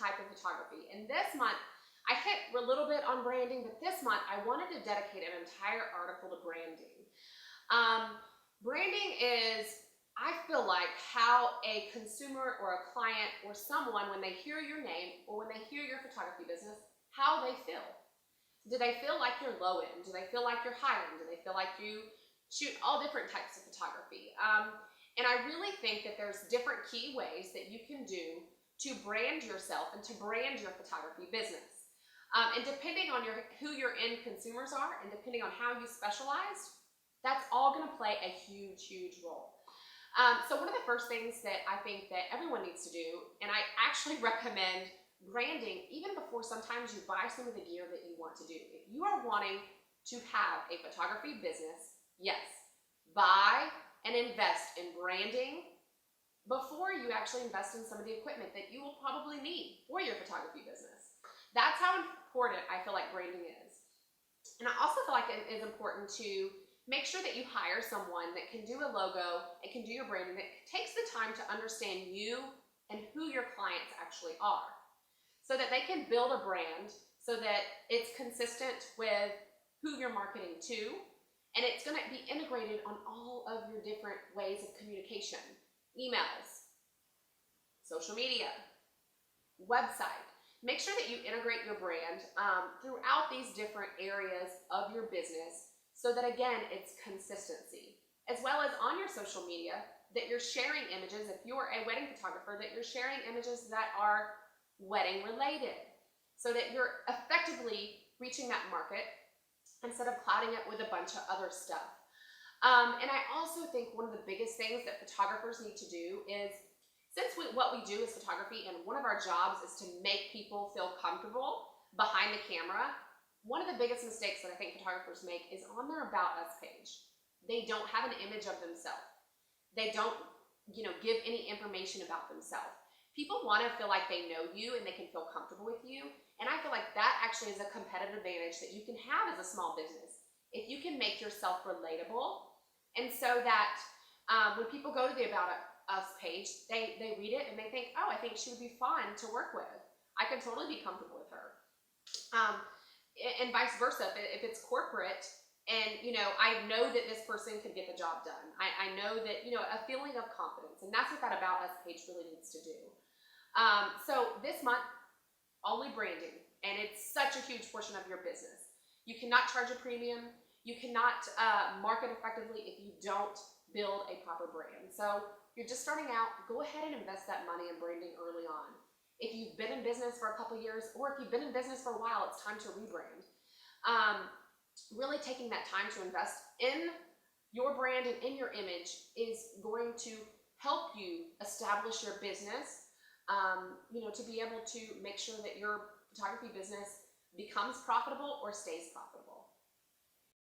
type of photography. And this month, I hit a little bit on branding, but this month I wanted to dedicate an entire article to branding. Branding is, I feel like, how a consumer or a client or someone, when they hear your name or when they hear your photography business, how they feel. Do they feel like you're low end? Do they feel like you're high end? Do they feel like you shoot all different types of photography? And I really think that there's different key ways that you can do to brand yourself and to brand your photography business. And depending on who your end consumers are and depending on how you specialize, that's all going to play a huge, huge role. So one of the first things that I think that everyone needs to do, and I actually recommend branding even before sometimes you buy some of the gear that you want to do. If you are wanting to have a photography business, yes, buy and invest in branding before you actually invest in some of the equipment that you will probably need for your photography business. That's how important I feel like branding is. And I also feel like it is important to make sure that you hire someone that can do a logo and can do your branding, that takes the time to understand you and who your clients actually are, so that they can build a brand so that it's consistent with who you're marketing to, and it's going to be integrated on all of your different ways of communication: emails, social media, website. Make sure that you integrate your brand throughout these different areas of your business so that, again, it's consistency. As well as on your social media, that you're sharing images. If you're a wedding photographer, that you're sharing images that are wedding related, so that you're effectively reaching that market instead of clouding it with a bunch of other stuff. And I also think one of the biggest things that photographers need to do is, since what we do is photography and one of our jobs is to make people feel comfortable behind the camera, one of the biggest mistakes that I think photographers make is on their About Us page. They don't have an image of themselves. They don't, give any information about themselves. People want to feel like they know you and they can feel comfortable with you. And I feel like that actually is a competitive advantage that you can have as a small business. If you can make yourself relatable, and so that when people go to the About Us page, they read it and they think, oh, I think she would be fun to work with. I could totally be comfortable with her. And vice versa, if it's corporate and, I know that this person could get the job done. I know that, a feeling of confidence. And that's what that About Us page really needs to do. So this month, only branding. And it's such a huge portion of your business. You cannot charge a premium. You cannot market effectively if you don't build a proper brand. So if you're just starting out, go ahead and invest that money in branding early on. If you've been in business for a couple years, or if you've been in business for a while, it's time to rebrand. Really taking that time to invest in your brand and in your image is going to help you establish your business, to be able to make sure that your photography business becomes profitable or stays profitable.